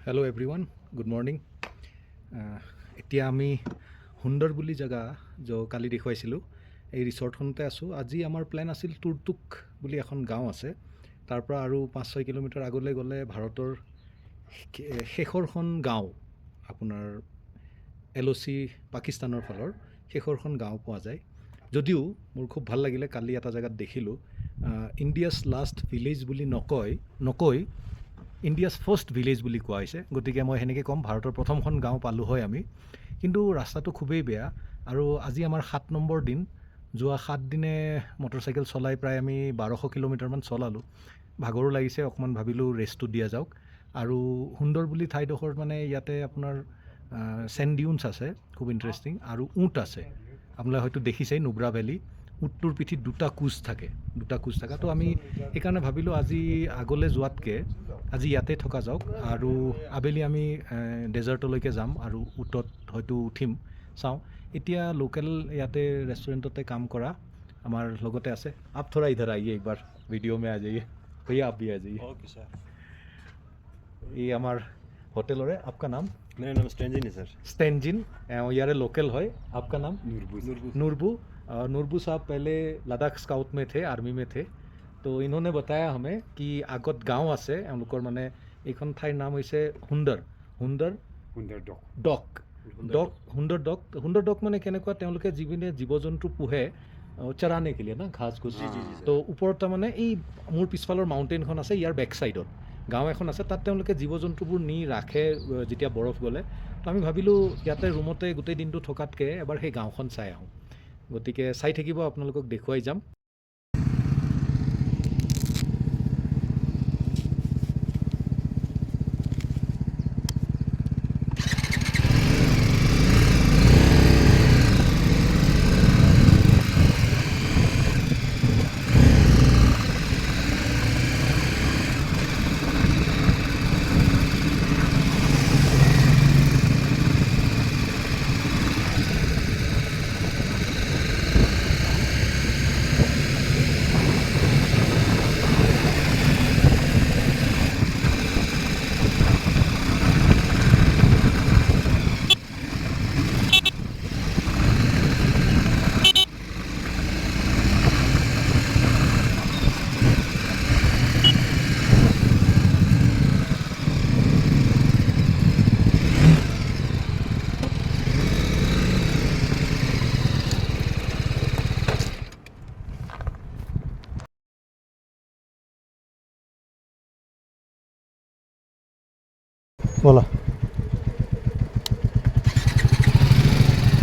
Hello' everyone, good morning. এতিয়া আমি সুন্দৰ বুলি জেগা কালি দেখুৱাইছিলোঁ, এই ৰিচৰ্টখনতে আছোঁ। আজি আমাৰ প্লেন আছিল তুৰ্তুক বুলি এখন গাঁও আছে, তাৰ পৰা আৰু 5-6 কিলোমিটাৰ আগলৈ গ'লে ভাৰতৰ শেষৰখন গাঁও, আপোনাৰ LOC পাকিস্তানৰ ফালৰ শেষৰখন গাঁও পোৱা যায়। যদিও মোৰ খুব ভাল লাগিলে, কালি এটা জেগাত দেখিলোঁ ইণ্ডিয়াছ লাষ্ট ভিলেজ বুলি নকৈ ইণ্ডিয়াছ ফাৰ্ষ্ট ভিলেজ বুলি কোৱা হৈছে। গতিকে মই সেনেকৈ ক'ম, ভাৰতৰ প্ৰথমখন গাঁও পালোঁ হয় আমি। কিন্তু ৰাস্তাটো খুবেই বেয়া, আৰু আজি আমাৰ 7 নম্বৰ দিন। যোৱা 7 দিনে মটৰচাইকেল চলাই প্ৰায় আমি 1200 কিলোমিটাৰমান চলালোঁ। ভাগৰো লাগিছে, অকণমান ভাবিলোঁ ৰেষ্টটো দিয়া যাওক। আৰু সুন্দৰ বুলি ঠাইডোখৰত মানে ইয়াতে আপোনাৰ চেণ্ড ডিউনছ আছে, খুব ইণ্টাৰেষ্টিং, আৰু উট আছে। আপোনালোকে হয়তো দেখিছেই নুব্ৰা ভেলী। উটটোৰ পিঠিত দুটা কোচ থাকে। তো আমি সেইকাৰণে ভাবিলোঁ আজি আগলৈ যোৱাতকৈ আজি ইয়াতে থকা যাওক, আৰু আবেলি আমি ডেজাৰ্টলৈকে যাম আৰু উটত হয়তো উঠিম, চাওঁ। এতিয়া লোকেল ইয়াতে ৰেষ্টুৰেণ্টতে কাম কৰা আমাৰ লগতে আছে। आप थोड़ा इधर आइए, एक बार वीडियो में आ जाइए भैया, आप भी आ जाइए। Okay sir. ये আমার হোটেলৰে। आपका नाम? मेरा नाम स्टेंजिन है सर। स्टेंजिन, यारे लोकल है। आपका नाम? नूरबू। नूरबू साहब पहले लद्दाख स्काउट में थे, आर्मी में थे। तो इन्होंने बताया हमें कि आगत गाँव আছে এওঁলোকৰ, মানে এইখন ঠাইৰ নাম হৈছে সুন্দৰ ডক মানে কেনেকুৱা, তেওঁলোকে যিপিনে জীৱ জন্তু পোহে চৰানে কেলিয়ে না, ঘাঁহ ঘুচ। তো ওপৰত তাৰমানে এই মোৰ পিছফালৰ মাউণ্টেইনখন আছে, ইয়াৰ বেক ছাইডত গাঁও এখন আছে, তাত তেওঁলোকে জীৱ জন্তুবোৰ নি ৰাখে যেতিয়া বৰফ গ'লে। তো আমি ভাবিলোঁ ইয়াতে ৰুমতে গোটেই দিনটো থকাতকৈ এবাৰ সেই গাঁওখন চাই আহোঁ। গতিকে চাই থাকিব, আপোনালোকক দেখুৱাই যাম। ব'লা,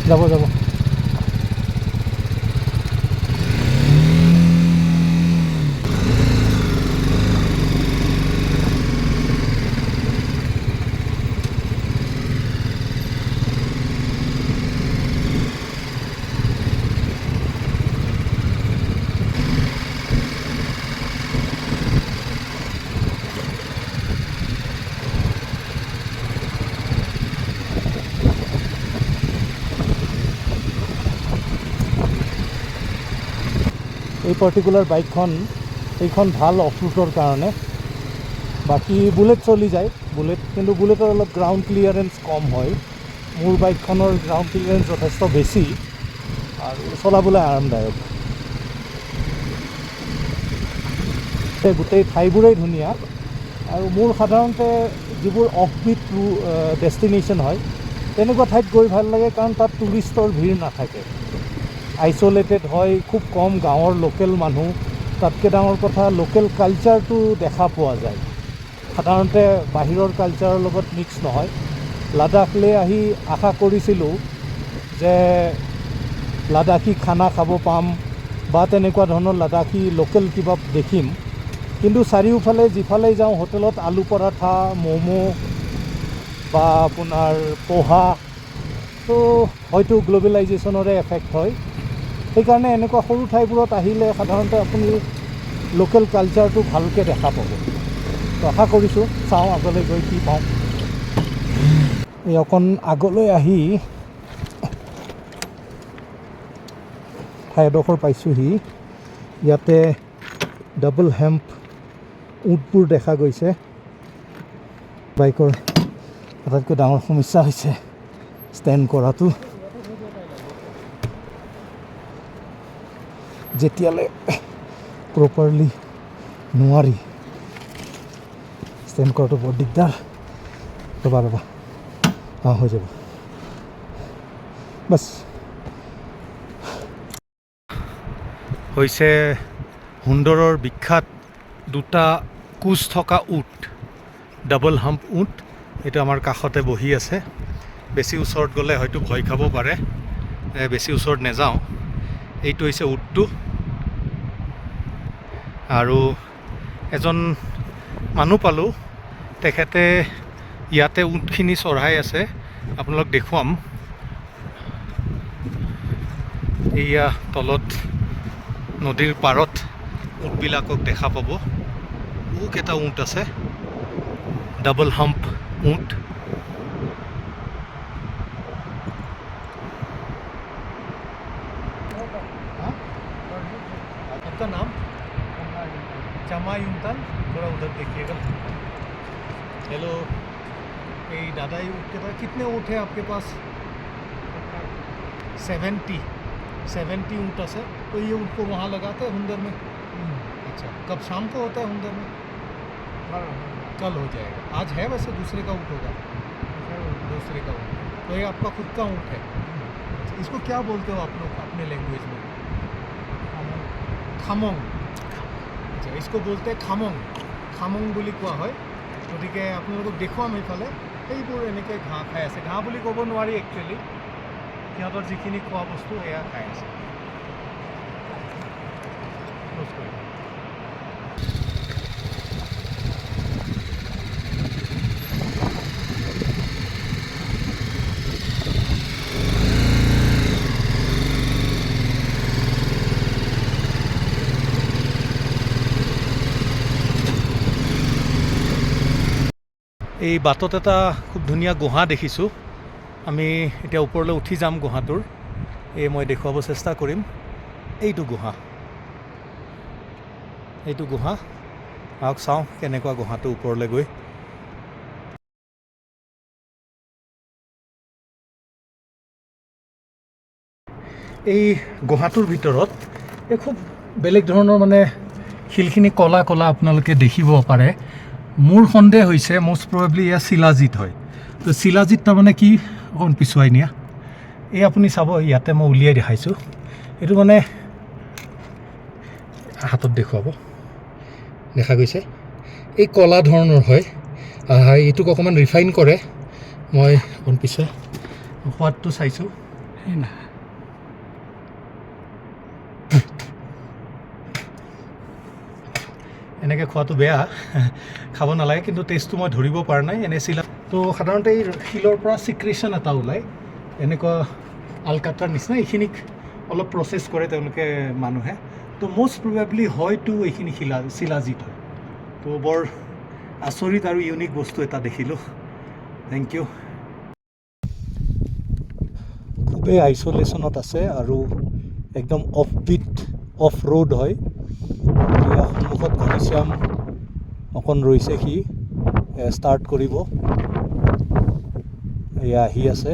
যাব। এই পাৰ্টিকুলাৰ বাইকখন, এইখন ভাল অফ ৰোডৰ কাৰণে। বাকী বুলেট চলি যায়, কিন্তু বুলেটৰ অলপ গ্ৰাউণ্ড ক্লিয়াৰেঞ্চ কম হয়। মোৰ বাইকখনৰ গ্ৰাউণ্ড ক্লিয়াৰেঞ্চ যথেষ্ট বেছি আৰু চলাবলৈ আৰামদায়ক। গোটেই ঠাইবোৰেই ধুনীয়া, আৰু মোৰ সাধাৰণতে যিবোৰ অফবিট ডেষ্টিনেশ্যন হয় তেনেকুৱা ঠাইত গৈ ভাল লাগে, কাৰণ তাত টুৰিষ্টৰ ভিৰ নাথাকে, আইচলেটেড হয়, খুব কম গাঁৱৰ লোকেল মানুহ। তাতকৈ ডাঙৰ কথা, লোকেল কালচাৰটো দেখা পোৱা যায়। সাধাৰণতে বাহিৰৰ কালচাৰৰ লগত মিক্স নহয়। লাডাখলৈ আহি আশা কৰিছিলোঁ যে লাডাখী খানা খাব পাম বা তেনেকুৱা ধৰণৰ লাডাখী লোকেল কিবা দেখিম, কিন্তু চাৰিওফালে যিফালে যাওঁ হোটেলত আলু পৰাঠা, ম'ম' বা আপোনাৰ পোহা। তো হয়তো গ্ল'বেলাইজেশ্যনৰে এফেক্ট হয়। সেইকাৰণে এনেকুৱা সৰু ঠাইবোৰত আহিলে সাধাৰণতে আপুনি লোকেল কালচাৰটো ভালকৈ দেখা পাব। তো আশা কৰিছোঁ, চাওঁ আগলৈ গৈ কি পাওঁ। এই অকণ আগলৈ আহি ঠাইডোখৰ পাইছোঁহি। ইয়াতে ডাবল হেম্প উটবোৰ দেখা গৈছে। বাইকৰ আটাইতকৈ ডাঙৰ সমস্যা হৈছে ষ্টেণ্ড কৰাটো। যেতিয়ালৈ প্ৰপাৰলি নোৱাৰি ষ্টেণ্ড কৰাটো বৰ দিগদাৰ। ৰ'বা হৈ যাব বাছ। হৈছে সুন্দৰৰ বিখ্যাত দুটা কোচ থকা উট, ডাবল হাম্প উট। এইটো আমাৰ কাষতে বহি আছে। বেছি ওচৰত গ'লে হয়তো ভয় খাব পাৰে, বেছি ওচৰত নাযাওঁ। এইটো হৈছে উটটো, আৰু এজন মানুহ পালোঁ, তেখেতে ইয়াতে উটখিনি চঢ়াই আছে। আপোনালোক দেখুৱাম, এয়া তলত নদীৰ পাৰত উটবিলাকক দেখা পাব। বহুকেইটা উট আছে, ডাবল হাম্প উট। आपका नाम? चमायुंतन। थोड़ा उधर देखिएगा। हेलो, ये दादा ये ऊँट के पास कितने ऊँट है आपके पास? 70 ऊँट है। तो ये ऊँट को वहाँ लगाते हैं हुंदर में? अच्छा, कब शाम को होता है हुंदर में? कल हो जाएगा। आज है वैसे दूसरे का ऊँट होगा? दूसरे का ऊँट। तो ये आपका खुद का ऊँट है? इसको क्या बोलते हो आप लोग अपने लैंग्वेज में? খামং। আচ্ছা, इसको बोलते हैं খামং। খামং বুলি কোৱা হয়। গতিকে আপোনালোকক দেখুৱাম এইফালে এইবোৰ এনেকৈ ঘাঁহ খাই আছে। ঘাঁহ বুলি ক'ব নোৱাৰি একচুৱেলি, সিহঁতৰ যিখিনি খোৱা বস্তু সেয়া খাই আছে। এই বাটত এটা খুব ধুনীয়া গুহা দেখিছোঁ। আমি এতিয়া ওপৰলৈ উঠি যাম গুহাটোৰ। মই দেখুৱাব চেষ্টা কৰিম। এইটো গুহা আহক চাওঁ কেনেকুৱা গুহাটো ওপৰলৈ গৈ। এই গুহাটোৰ ভিতৰত এই খুব বেলেগ ধৰণৰ মানে শিলখিনি কলা আপোনালোকে দেখিব পাৰে। মোৰ সন্দেহ হৈছে মষ্ট প্ৰবেবলি এয়া শিলাজিত হয়। তো শিলাজিত তাৰমানে কি, অকণ পিছুৱাই নিয়া। এই আপুনি চাব, ইয়াতে মই উলিয়াই দেখাইছোঁ। এইটো মানে হাতত দেখুৱাব, দেখা গৈছে এই কলা ধৰণৰ হয়। এইটোক অকণমান ৰিফাইন কৰে। মই অকণ পিছুৱাই সোৱাদটো চাইছোঁ। এনেকৈ খোৱাটো বেয়া, খাব নালাগে, কিন্তু টেষ্টটো মই ধৰিব পৰা নাই। এনে শিলা তো সাধাৰণতে এই শিলৰ পৰা চিক্ৰেশ্যন এটা ওলায়, এনেকুৱা আলকাট্ৰাৰ নিচিনা। এইখিনিক অলপ প্ৰচেছ কৰে তেওঁলোকে মানুহে। তো মষ্ট প্ৰবেবলি হয়তো এইখিনি শিলাজিত হয়। তো বৰ আচৰিত আৰু ইউনিক বস্তু এটা দেখিলোঁ। Thank you. খুবেই আইচলেশ্যনত আছে আৰু একদম অফ ৰোড হয়। সন্মুখত ঘনশ্যাম অকণ ৰৈছে, সি ষ্টাৰ্ট কৰিব। এয়া আহি আছে।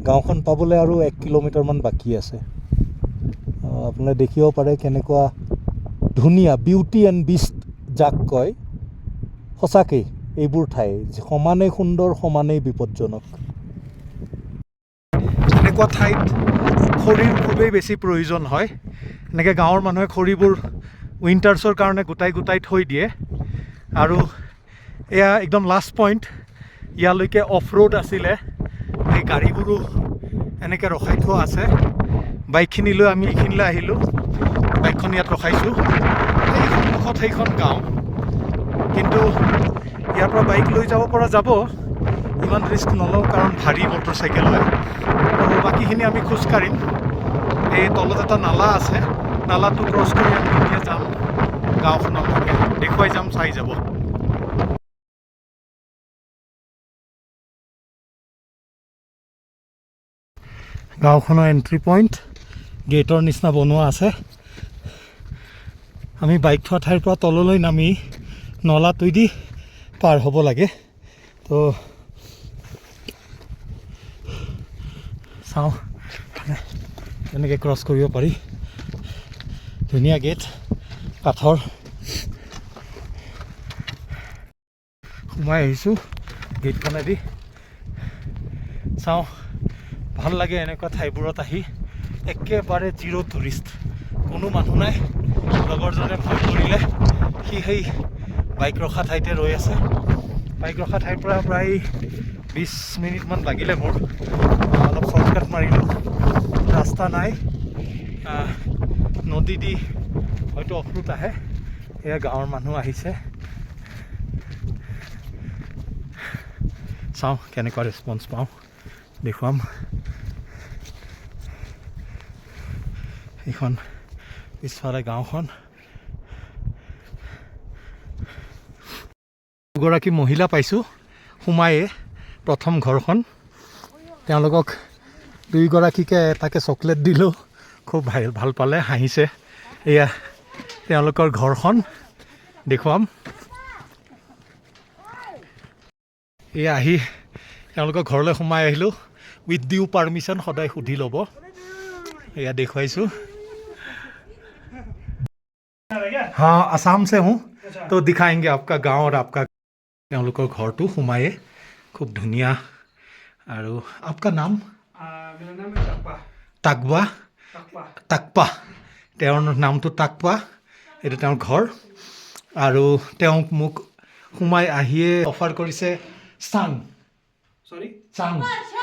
গাঁওখন পাবলৈ আৰু 1 কিলোমিটাৰমান বাকী আছে। আপোনালোকে দেখিব পাৰে কেনেকুৱা ধুনীয়া, বিউটি এণ্ড বিষ্ট যাক কয়। সঁচাকৈ এইবোৰ ঠাই সমানেই সুন্দৰ, সমানেই বিপদজনক। এনেকুৱা ঠাইত খৰিৰ খুবেই বেছি প্ৰয়োজন হয়। এনেকৈ গাঁৱৰ মানুহে খৰিবোৰ উইণ্টাৰ্ছৰ কাৰণে গোটাই থৈ দিয়ে। আৰু এয়া একদম লাষ্ট পইণ্ট। ইয়ালৈকে অফ ৰোড আছিলে, এই গাড়ীবোৰো এনেকৈ ৰখাই থোৱা আছে। বাইকখিনি লৈ আমি এইখিনিলৈ আহিলোঁ, বাইকখন ইয়াত ৰখাইছোঁ। এই সন্মুখত সেইখন গাঁও, কিন্তু ইয়াৰ পৰা বাইক লৈ যাব পৰা যাব। ইমান ৰিস্ক নলওঁ, কাৰণ ভাৰী মটৰ চাইকেল হয়। আৰু বাকীখিনি আমি খোজকাঢ়িম। এই তলত এটা নালা আছে, নালাটো ক্ৰছ কৰি আমি এতিয়া যাম গাঁওখনলৈকে। দেখুৱাই যাম, চাই যাব। গাঁওখনৰ এণ্ট্ৰি পইণ্ট গেটৰ নিচিনা বনোৱা আছে। আমি বাইক থোৱা ঠাইৰ পৰা তললৈ নামি নলাটোৱেদি পাৰ হ'ব লাগে। তো চাওঁ এনেকৈ ক্ৰছ কৰিব পাৰি ধুনীয়া গেট কাঠৰ সোমাই আহিছোঁ গেটখনেদি চাওঁ ভাল লাগে এনেকুৱা ঠাইবোৰত আহি একেবাৰে জিৰ' টুৰিষ্ট কোনো মানুহ নাই লগৰজনে ভয় কৰিলে সি সেই বাইক ৰখা ঠাইতে ৰৈ আছে বাইক ৰখা ঠাইৰ পৰা প্ৰায় 20 মিনিটমান লাগিলে মোৰ অলপ শ্বৰ্টকাট মাৰিলোঁ ৰাস্তা নাই নদী দি হয়তো অফৰোড আহে এয়া গাঁৱৰ মানুহ আহিছে চাওঁ কেনেকুৱা ৰেছপন্স পাওঁ দেখুৱাম এইখন পিছফালে গাঁওখন দুগৰাকী মহিলা পাইছোঁ সোমায়ে প্ৰথম ঘৰখন তেওঁলোকক দুইগৰাকীকে এটাকে চকলেট দিলোঁ খুব ভাল পালে হাঁহিছে এয়া তেওঁলোকৰ ঘৰখন দেখুৱাম এয়া আহি তেওঁলোকৰ ঘৰলৈ সোমাই আহিলোঁ উইথ ডিউ পাৰ্মিশ্যন সদায় সুধি ল'ব এয়া দেখুৱাইছোঁ हाँ आसाम से हूँ तो दिखाएंगे आपका गांव और आपका তেওঁলোকৰ ঘৰটো সোমায়ে খুব ধুনীয়া আৰু आपका नाम मेरा नाम है টাকবা টাকপা তেওঁৰ নামটো টাকপা এইটো তেওঁৰ ঘৰ আৰু তেওঁ মোক সোমাই আহিয়ে অফাৰ কৰিছে চাং सॉरी চাং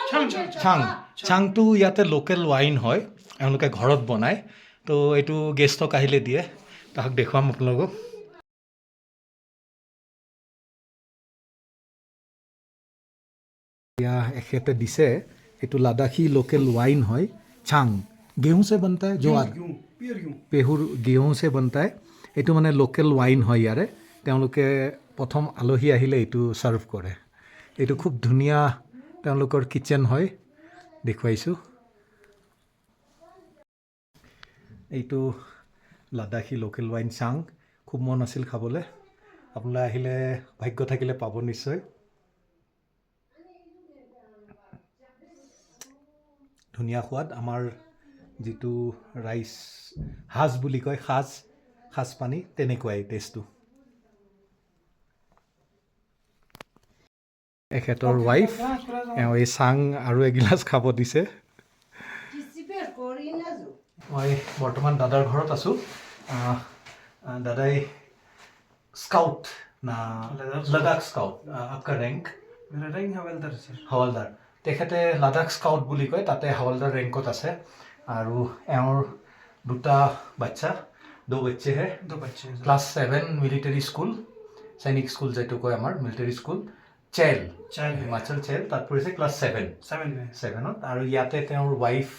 छांग চাং চাংটো ইয়াতে লোকেল ৱাইন হয় এওঁলোকে ঘৰত বনায় তো এইটো গেষ্টক আহিলে দিয়ে তাক দেখুৱাম আপোনালোকক या एखेते दिसे एटू लादाखी लोकल वाइन है छांग गेहूं से बनता है ज्वार प्योर गेहूं पेहुर गेहूं से बनता है एटू माने लोकल वाइन है यारे তেওঁলোকে প্ৰথম আলহী আহিলে এইটো সাৰ্ভ কৰে এইটো খুব ধুনীয়া তেওঁলোকৰ কিচেন হয় দেখুৱাইছোঁ এইটো লাদাখী লোকেল ৱাইন চাং খুব মন আছিল খাবলৈ আপোনালোকে আহিলে ভাগ্য থাকিলে পাব নিশ্চয় ধুনীয়া সোৱাদ আমাৰ যিটো ৰাইচ সাজ বুলি কয় সাজ পানী তেনেকুৱাই টেষ্টটো এখেতৰ ৱাইফ এওঁ এই চাং আৰু এগিলাচ খাব দিছে মই বৰ্তমান দাদাৰ ঘৰত আছোঁ দাদাই স্কাউট না লাদাখ স্কাউট आपका रैंक मेरा रैंक हवलदार सर हवलदार তেখেতে লাদাখ স্কাউট বুলি কয় তাতে হवलदार ৰেংকত আছে আৰু এওঁৰ দুটা বাচ্চা দो बच्चे है दो बच्चे हैं क्लास 7 मिलिटरी स्कूल सैनिक स्कूल যেটো কয় আমাৰ মিলিটাৰী স্কুল চেল হিমাচল চেল তাত পঢ়িছে ক্লাস 7 में 7 আৰু ইয়াতে তেওঁৰ ৱাইফ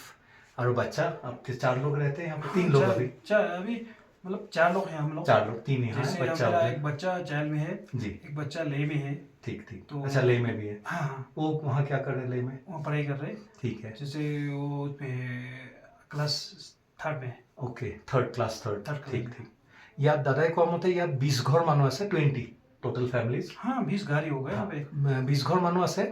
और बच्चा अब 4 लोग रहते हैं यहाँ पे 3 लोग अभी अभी मतलब 4 लोग हैं हम लोग 4 लोग 3 यहाँ जैसे बच्चा हमारा एक बच्चा जेल में है जी एक बच्चा ले में है ठीक तो अच्छा ले में भी है हाँ वो वहाँ क्या कर रहे ले में वो पढ़ाई कर रहे ठीक है जैसे वो क्लास 3 में okay third class third Third ठीक class. ইয়াত দাদাই কোৱা মতে ইয়াত 20 ঘৰ মানুহ আছে 20 টোটাল ফ্যামিলিজ हाँ 20 गाड़ी हो गए यहाँ पे 20 ঘৰ মানুহ আছে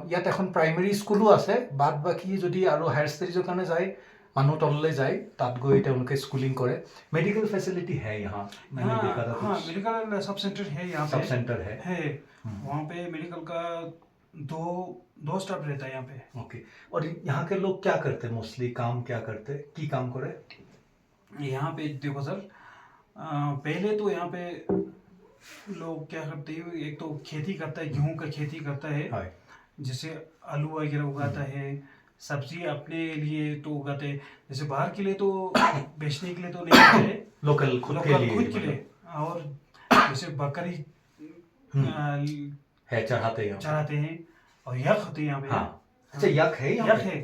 ইয়াত এখন প্ৰাইমেৰী স্কুলো আছে বাদ বাকি যদি আৰু হায়াৰ ষ্টাডিজৰ কাৰণে যায় মানুহ তললৈ যায় তাত গৈ তেওঁলোকে স্কুলিং কৰে মেডিকেল ফেसिलिटी है यहाँ मैंने देखा था हाँ मेडिकल सब सेंटर है यहाँ पे सब सेंटर है वहाँ पे मेडिकल का दो स्टाफ रहता है यहाँ पे ओके और यहाँ के लोग क्या करते हैं मोस्टली काम क्या करते की काम करे यहाँ पे देखो सर पहले तो यहाँ पे लोग क्या करते हैं एक तो खेती करता है गेहूं का खेती करता है जैसे आलू वगैरह उगाता है सब्जी अपने लिए तो उगाते हैं जैसे बाहर के लिए तो बेचने के लिए तो नहीं करते लोकल खुद के लिए और जैसे बकरी है चढ़ाते हैं और यक होते हैं यहाँ पे हाँ अच्छा यक है यक है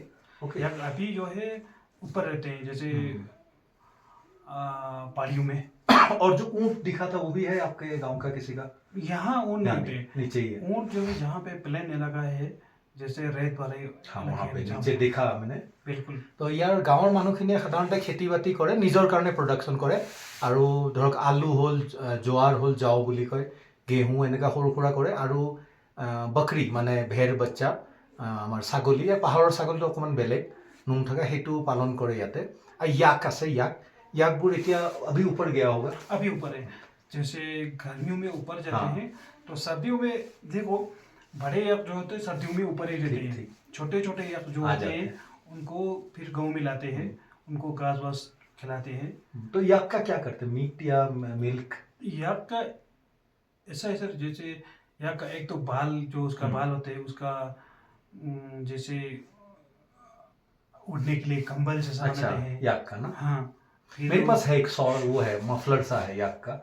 ओके यक अभी जो है ऊपर रहते हैं जैसे पहाड़ियों में और जो ऊंट दिखा था वो भी है आपके गांव का किसी का यहाँ ऊँट नहीं होते नीचे ही है ऊँट जो है जहाँ पे प्लेन इलाका है जैसे रेत वाले हाँ वहाँ पे नीचे देखा मैंने बिल्कुल तो यार गाँवर মানুহখিনিয়ে সাধাৰণতে খেতি বাতি কৰে নিজৰ কাৰণে প্ৰডাকশ্যন কৰে আৰু ধৰক আলু হ'ল জোৱাৰ হ'ল জাও বুলি কয় গেহু এনেকা সৰু সুৰা কৰে আৰু বকৰি মানে ভেৰ বাচ্চা আমাৰ ছাগলী পাহাৰৰ ছাগলীটো অকণমান বেলেগ নোম থকা সেইটো পালন কৰে ইয়াতে আৰু ইয়াক আছে ইয়াকবোৰ এতিয়া अभी ऊपर गया होगा अभी ऊपर है जैसे गर्मियों में ऊपर जाते हाँ। हैं तो सर्दियों में देखो बड़े याक जो होते हैं सर्दियों में ऊपर ही रहते ठीक, हैं ठीक। छोटे छोटे याक जो आ होते जाते हैं हैं। उनको फिर गाँव में लाते हैं उनको घास वास खिलाते हैं तो याक का क्या करते हैं मीट या मिल्क याक का ऐसा है सर जैसे याक का एक तो बाल जो उसका बाल होते हैं उसका जैसे उड़ने के लिए कंबल जैसा अच्छा बनाते हैं याक का ना हाँ फिर मेरे पास है एक सॉल वो है मफलर सा है याक का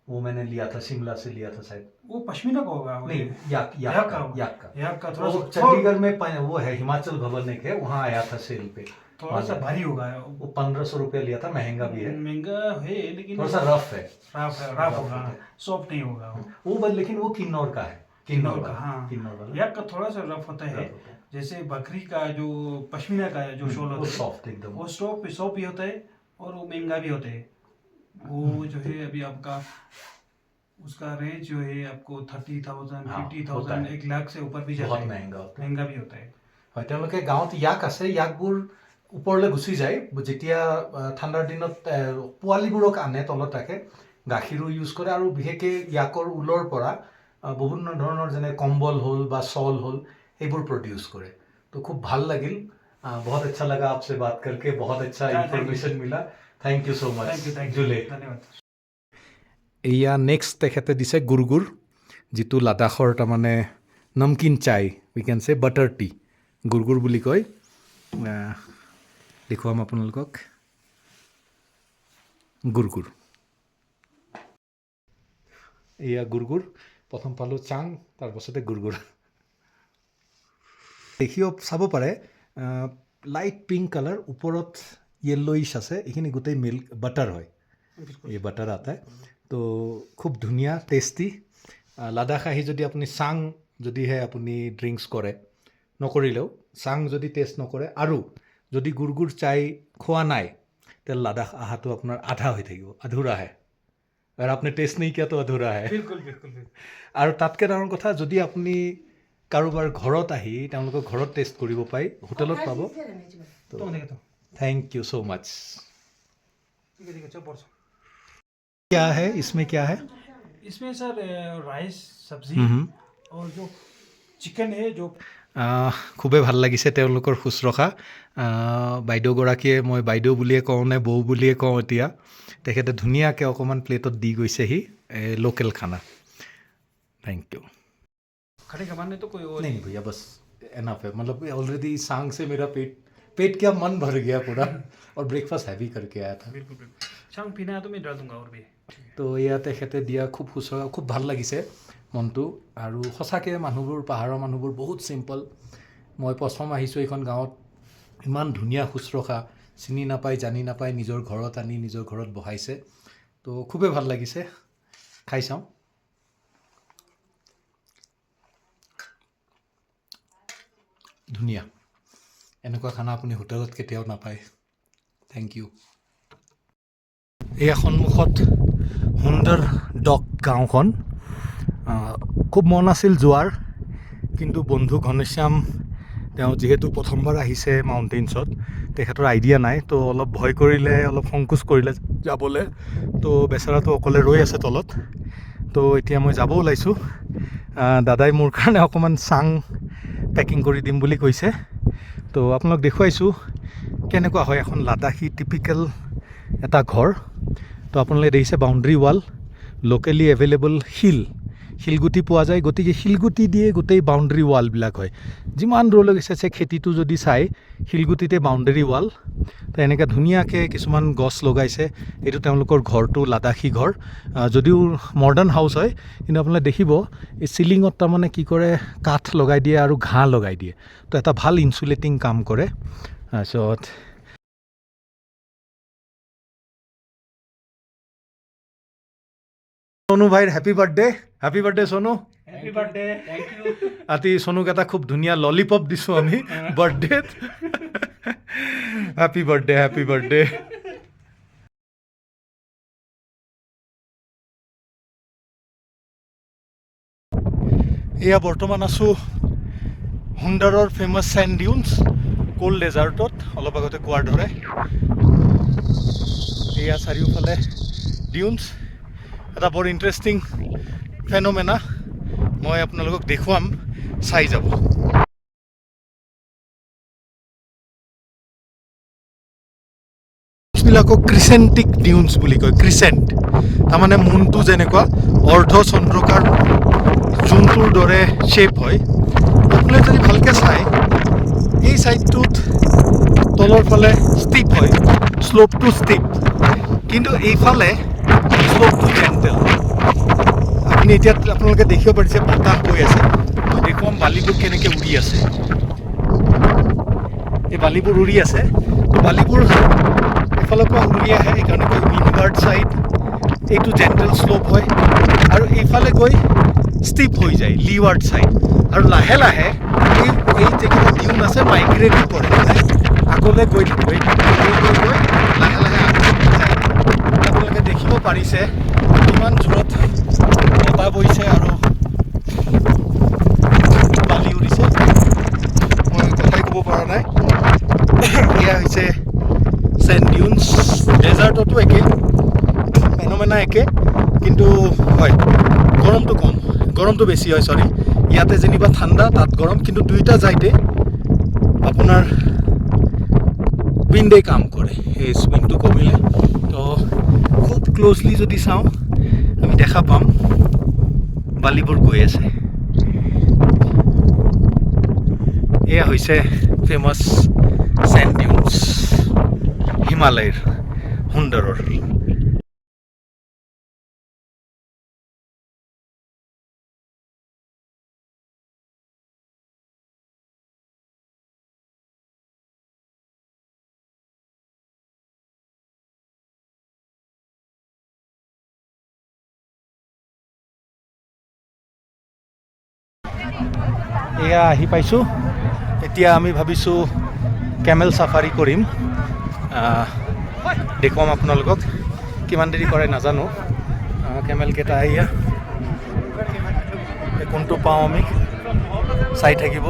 वो मैंने लिया था शिमला से लिया था शायद वो पश्मीना का होगा वो नहीं याक याक याक का का याक का याक का थोड़ा वो सा चंडीगढ़ में वो है हिमाचल भवन एक है वहाँ आया था सेल पे थोड़ा सा भारी होगा वो 1500 रुपये लिया था महंगा भी है महंगा है लेकिन थोड़ा सा रफ है रफ रफ होगा होता है। सॉफ्ट नहीं होगा वो लेकिन वो किन्नौर का है किन्नौर का वाला हाँ किन्नौर वाला याक का थोड़ा सा रफ होता है रफ होता है। जैसे बकरी का जो पश्मीना का जो शॉल वो होता है सॉफ्ट एकदम वो सॉफ्ट भी होता है और वो महंगा भी होता है वो जो है अभी आपका उसका रेंज जो है आपको 30,000 हाँ, 50,000 होता है। 1 लाख से ऊपर भी जाता बहुत है महंगा होता है महंगा भी होता है হয় তেওঁলোকে গাঁৱত ইয়াক আছে ইয়াকবোৰ ওপৰলৈ গুচি যায় যেতিয়া ঠাণ্ডাৰ দিনত পোৱালিবোৰক আনে তলত ৰাখে গাখীৰো ইউজ কৰে আৰু বিশেষকৈ ইয়াকৰ ঊলৰ পৰা বিভিন্ন ধৰণৰ যেনে কম্বল হ'ল বা শ্বল হ'ল এইবোৰ প্ৰডিউচ কৰে তো খুব ভাল লাগিল बहुत अच्छा लगा आपसे बात करके बहुत अच्छा इन्फॉर्मेशन मिला थैंक यू सो मच जुले धन्यवाद এয়া নেক্সট তেখেতে দিছে গুৰগুৰ যিটো লাডাখৰ তাৰমানে নমকিন চাই উই কেন চে বাটাৰ টি গুৰগুৰ বুলি কয় দেখুৱাম আপোনালোকক গুৰগুৰ এয়া গুৰগুৰ প্ৰথম পালোঁ চাং তাৰপাছতে গুৰগুৰ দেখিও চাব পাৰে লাইট পিংক কালাৰ ওপৰত য়েল্লোইছ আছে এইখিনি গোটেই মিল্ক বাটাৰ হয় এই বাটাৰ আটা তো খুব ধুনীয়া টেষ্টি লাডাখ আহি যদি আপুনি চাং যদিহে আপুনি ড্ৰিংকছ কৰে নকৰিলেও চাং যদি টেষ্ট নকৰে আৰু যদি গুৰগুৰ চাই খোৱা নাই তেতিয়াহ'লে লাডাখ অহাটো আপোনাৰ আধা হৈ থাকিব আধৰুৱা হে আৰু আপুনি টেষ্ট নাই কিয়াতো আধৰুৱা হে बिल्कुल बिल्कुल আৰু তাতকৈ ডাঙৰ কথা যদি আপুনি কাৰোবাৰ ঘৰত আহি তেওঁলোকৰ ঘৰত টেষ্ট কৰিব পায় হোটেলত পাব तो देखो तो थैंक यू सो मच ठीक है चल परसों क्या है इसमें क्या है इसमें सर राइस सब्जी और जो चिकन है जो খুবেই ভাল লাগিছে তেওঁলোকৰ শুশ্ৰূষা বাইদেউগৰাকীয়ে মই বাইদেউ বুলিয়ে কওঁ নে বৌ বুলিয়ে কওঁ এতিয়া তেখেতে ধুনীয়াকৈ অকণমান প্লেটত দি গৈছেহি লোকেল খানা थैंक यू खड़े कमाने तो कोई और नहीं भैया बस एनफ है मतलब ऑलरेडी सांग से मेरा पेट क्या मन भर गया पूरा और ब्रेकफास्ट हैवी करके आया था बिल्कुल बिल्कुल चांग पीना है तो मैं डाल दूंगा और भी তো এয়া তেখেতে দিয়া খুব শুশ্ৰূষা খুব ভাল লাগিছে মনটো আৰু সঁচাকৈ মানুহবোৰ পাহাৰৰ মানুহবোৰ বহুত চিম্পল মই প্ৰথম আহিছোঁ এইখন গাঁৱত ইমান ধুনীয়া শুশ্ৰূষা চিনি নাপায় জানি নাপায় নিজৰ ঘৰত আনি নিজৰ ঘৰত বহাইছে তো খুবেই ভাল লাগিছে খাই চাওঁ ধুনীয়া এনেকুৱা খানা আপুনি হোটেলত কেতিয়াও নাপায় থেংক ইউ এয়া সন্মুখত সুন্দৰ ডক গাঁওখন খুব মন আছিল যোৱাৰ কিন্তু বন্ধু ঘনশ্যাম তেওঁ যিহেতু প্ৰথমবাৰ আহিছে মাউণ্টেইনছত তেখেতৰ আইডিয়া নাই তো অলপ ভয় কৰিলে অলপ সংকোচ কৰিলে যাবলৈ তো বেচেৰাটো অকলে ৰৈ আছে তলত তো এতিয়া মই যাব ওলাইছোঁ দাদাই মোৰ কাৰণে অকণমান চাং পেকিং কৰি দিম বুলি কৈছে তো আপোনালোক দেখুৱাইছোঁ কেনেকুৱা হয় এখন লাডাখী টিপিকেল এটা ঘৰ তো আপোনালোকে দেখিছে বাউণ্ডেৰী ৱাল লোকেলি এভেইলেবল শিলগুটি পোৱা যায় গতিকে শিলগুটি দিয়ে গোটেই বাউণ্ডেৰী ৱালবিলাক হয় যিমান দূৰলৈ গৈছে খেতিটো যদি চাই শিলগুটিতে বাউণ্ডেৰী ৱাল তো এনেকৈ ধুনীয়াকৈ কিছুমান গছ লগাইছে এইটো তেওঁলোকৰ ঘৰটো লাডাখী ঘৰ যদিও মডাৰ্ণ হাউচ হয় কিন্তু আপোনালোকে দেখিব এই চিলিঙত তাৰমানে কি কৰে কাঠ লগাই দিয়ে আৰু ঘাঁহ লগাই দিয়ে তো এটা ভাল ইনচুলেটিং কাম কৰে তাৰপিছত সোনু ভাইৰ happy birthday Sonu happy birthday thank you আজি সোনুক এটা খুব ধুনীয়া ললিপপ দিছোঁ আমি বাৰ্থডেত হেপী বাৰ্থডে এয়া বৰ্তমান আছোঁ হুণ্ডাৰৰ ফেমাছ চেণ্ড ডিউনছ কোল্ড ডেজাৰ্টত অলপ আগতে কোৱাৰ দৰে এয়া চাৰিওফালে ডিউনছ এটা বৰ ইণ্টাৰেষ্টিং ফেনমেনা মই আপোনালোকক দেখুৱাম চাই যাব বিলাকক ক্ৰিচেণ্টিক ডিউনছ বুলি কয় ক্ৰিচেণ্ট তাৰমানে মুনটো যেনেকুৱা অৰ্ধ চন্দ্ৰকাৰ জোনটোৰ দৰে শ্বেপ হয় আপোনালোকে যদি ভালকৈ চাই এই ছাইডটোত তলৰ ফালে ষ্টিপ হয় শ্লোপটো ষ্টিপ কিন্তু এইফালে শ্লোপটো জেণ্টেল আপুনি এতিয়া আপোনালোকে দেখিব পাৰিছে বতাহ হৈ আছে মই দেখুৱাম বালিবোৰ কেনেকৈ উৰি আছে এই বালিবোৰ উৰি আছে বালিবোৰ এফালৰ পৰা উৰি আহে সেইকাৰণে কয় উইণ্ডগাৰ্ড ছাইড এইটো জেণ্টেল শ্লোপ হয় আৰু এইফালে গৈ ষ্টিপ হৈ যায় লিৱাৰ্ড ছাইড আৰু লাহে লাহে এই যিকেইটা ডিউন আছে মাইগ্ৰেট কৰে মানে আগলৈ গৈ গৈ লাহে লাহে আগলৈ যায় আপোনালোকে দেখিব পাৰিছে কিমান জোৰত বতাহ বৈছে আৰু বালি উৰিছে মই কথাই ক'ব পৰা নাই এয়া হৈছে চেণ্ড ডিউনছ ডেজাৰ্টতো একে ফেনমেনা একে কিন্তু হয় গৰমটো বেছি হয় চৰি ইয়াতে যেনিবা ঠাণ্ডা তাত গৰম কিন্তু দুইটা যাইতে আপোনাৰ উইণ্ডে কাম কৰে সেই উইণ্ডটো কমিলে তো খুব ক্ল'জলি যদি চাওঁ আমি দেখা পাম বালিবোৰ গৈ আছে এয়া হৈছে ফেমাছ চেণ্ড ডিউনছ হিমালয়ৰ হুণ্ডাৰৰ এয়া আহি পাইছোঁ এতিয়া আমি ভাবিছোঁ কেমেল চাফাৰী কৰিম দেখুৱাম আপোনালোকক কিমান দেৰি কৰে নাজানো কেমেলকেইটা এয়া কোনটো পাওঁ আমি চাই থাকিব